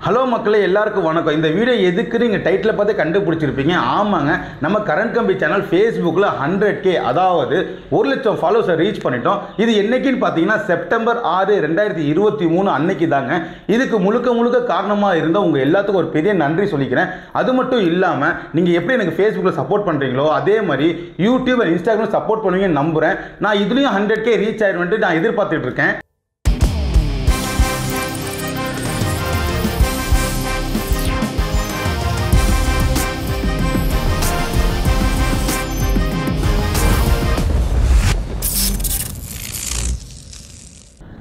Hello மக்களே, எல்லாருக்கும் வணக்கம். இந்த வீடியோ எதுக்கு நீங்கள் டைட்டில் பார்த்து கண்டுபிடிச்சிருப்பீங்க. ஆமாங்க, நம்ம கரண்ட் கம்பி சேனல் ஃபேஸ்புக்கில் 100K அதாவது 1 லட்சம் ஃபாலோவர்ஸை ரீச் பண்ணிட்டோம். இது என்னைக்குன்னு பார்த்தீங்கன்னா செப்டம்பர் 6, 2023 அன்னைக்கு தாங்க. இதுக்கு முழுக்க காரணமாக இருந்தால் உங்கள் எல்லாத்துக்கும் ஒரு பெரிய நன்றி சொல்லிக்கிறேன். அது மட்டும் இல்லாமல் நீங்கள் எப்படி எனக்கு ஃபேஸ்புக்கில் சப்போர்ட் பண்ணுறீங்களோ அதே மாதிரி யூடியூப் அண்ட் இன்ஸ்டாகிராம் சப்போர்ட் பண்ணுவீங்கன்னு நம்புகிறேன். நான் இதுலேயும் 100K ரீச் ஆயிடுவேன்ட்டு நான் எதிர்பார்த்துட்டு இருக்கேன்.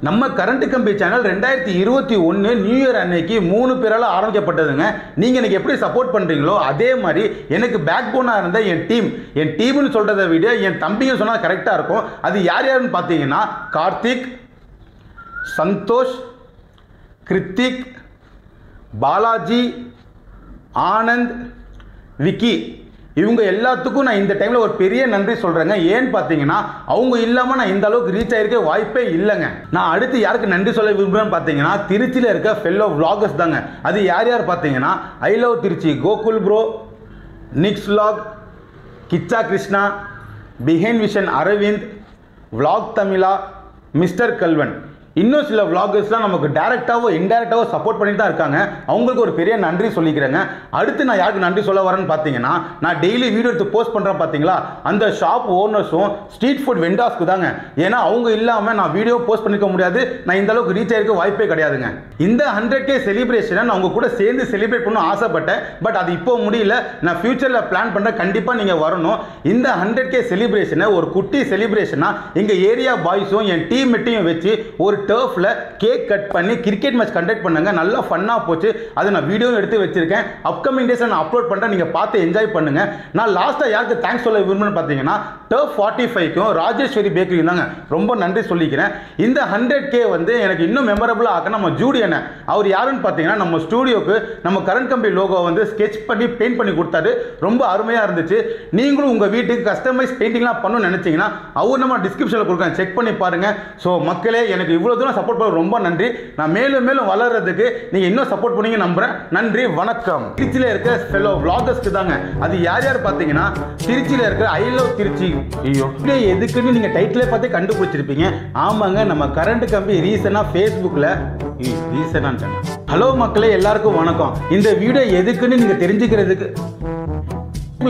நம்ம கரண்ட் கம்பி சேனல் 2021 நியூ இயர் அன்னைக்கு 3 பேரால் ஆரம்பிக்கப்பட்டதுங்க. நீங்கள் எனக்கு எப்படி சப்போர்ட் பண்ணுறீங்களோ அதே மாதிரி எனக்கு பேக் போனாக இருந்த என் டீம்னு சொல்கிறத விட என் தம்பிங்க சொன்னால் கரெக்டாக இருக்கும். அது யாருன்னு பார்த்தீங்கன்னா கார்த்திக், சந்தோஷ், கிருத்திக், பாலாஜி, ஆனந்த், விக்கி, இவங்க எல்லாத்துக்கும் நான் இந்த டைமில் ஒரு பெரிய நன்றி சொல்கிறேங்க. ஏன்னு பார்த்தீங்கன்னா அவங்க இல்லாமல் நான் இந்த அளவுக்கு ரீச் ஆகிருக்க வாய்ப்பே இல்லைங்க. நான் அடுத்து யாருக்கு நன்றி சொல்ல விரும்புகிறேன்னு பார்த்தீங்கன்னா திருச்சியில் இருக்க ஃபெல்லோ vloggers தாங்க. அது யார் பார்த்தீங்கன்னா I love Trichy Gokul bro, Nix vlog, Kicha Krishna, behind vision Aravind, vlog Tamizha, mister Kalvan, இன்னும் சில vloggers-லாம் நமக்கு டைரெக்டாவோ இன்டைரக்டாவோ சப்போர்ட் பண்ணிட்டு தான் இருக்காங்க. அவங்களுக்கு ஒரு பெரிய நன்றி சொல்லிக்கிறேங்க. அடுத்து நான் யாருக்கு நன்றி சொல்ல வரேன்னு பார்த்தீங்கன்னா நான் டெய்லி வீடியோ எடுத்து போஸ்ட் பண்ணுறேன் பார்த்தீங்களா, அந்த ஷாப் ஓனர்ஸும் ஸ்ட்ரீட் ஃபுட் வெண்டாஸ்க்கு தாங்க. ஏன்னா அவங்க இல்லாமல் நான் வீடியோ போஸ்ட் பண்ணிக்க முடியாது, நான் இந்த அளவுக்கு ரீச் ஆகிருக்க வாய்ப்பே கிடையாதுங்க. இந்த 100K செலிப்ரேஷனை நான் உங்க கூட சேர்ந்து செலிப்ரேட் பண்ண ஆசைப்பட்டேன். பட் அது இப்போ முடியல, நான் ஃபியூச்சரில் பிளான் பண்ணுறேன். கண்டிப்பாக நீங்கள் வரணும். இந்த 100K செலிப்ரேஷனை ஒரு குட்டி செலிப்ரேஷனாக எங்கள் ஏரியா பாய்ஸும் என் டீம் மெட்டையும் வச்சு ஒரு டர்ஃப்ல கேக் கட் பண்ணி கிரிக்கெட் மேட்ச் கண்டக்ட் பண்ணாங்க. நல்லா ஃபன்னா போச்சு. அதை நான் வீடியோ எடுத்து வச்சிருக்கேன். அப்கமிங் டேஸ் நான் அப்லோட் பண்றேன், நீங்க பார்த்து என்ஜாய் பண்ணுங்க. நான் லாஸ்டா யாருக்கு தேங்க்ஸ் சொல்ல விரும்புறேன்னு பார்த்தீங்கன்னா டர்ஃப் 45க்கும் ராஜேஸ்வரி பேக்கரி தாங்க ரொம்ப நன்றி சொல்லிக்கிறேன். இந்த 100K வந்து எனக்கு இன்னும் மெமரபிளா ஆக்க நம்ம ஜூடி அண்ணன், அவர் யாருன்னு பார்த்தீங்கன்னா நம்ம ஸ்டூடியோக்கு நம்ம கரண்ட் கம்பி லோகோ வந்து ஸ்கெட்ச் பண்ணி பெயிண்ட் பண்ணி கொடுத்தாரு. ரொம்ப அருமையா இருந்துச்சு. நீங்களும் உங்க வீட்டுக்கு கஸ்டமைஸ் பெயிண்டிங்லாம் பண்ணணும்னு நினைச்சீங்கன்னா அவர் நம்ம டிஸ்கிரிப்ஷனில் கொடுக்குறேன், செக் பண்ணி பாருங்க. ஸோ மக்களே, எனக்கு இவ்வளோ தூரம் சப்போர்ட் பண்ண ரொம்ப நன்றி. நான் மேலும் வளர்றதுக்கு நீங்க இன்னும் சப்போர்ட் பண்ணீங்க நம்புறேன். நன்றி, வணக்கம். திருச்சியில இருக்க ஃபெல்லோ vloggers-க்கு தாங்க. அது யார் பார்த்தீங்கன்னா திருச்சியில இருக்க ஐ லவ் திருச்சி. ஐயோ, எதுக்குன்னு நீங்க டைட்டிலே பார்த்து கண்டுபிடிச்சிருப்பீங்க. ஆமாங்க, நம்ம கரண்ட் கம்பி ரீசனா ஃபேஸ்புக்ல ஹலோ மக்களே, எல்லாருக்கும் வணக்கம். இந்த வீடியோ எதுக்குன்னு நீங்க தெரிஞ்சுக்கிறதுக்கு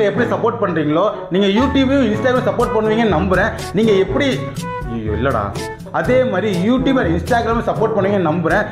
எப்படி சப்போர்ட் பண்றீங்களோ நீங்க யூடியூபையும் இன்ஸ்டாகிராம் சப்போர்ட் பண்ணுவீங்கன்னு நம்புறேன். நீங்க எப்படி இல்லடா அதே மாதிரி யூடியூப் இன்ஸ்டாகிராம் சப்போர்ட் பண்ணுவீங்கன்னு நம்புறேன்.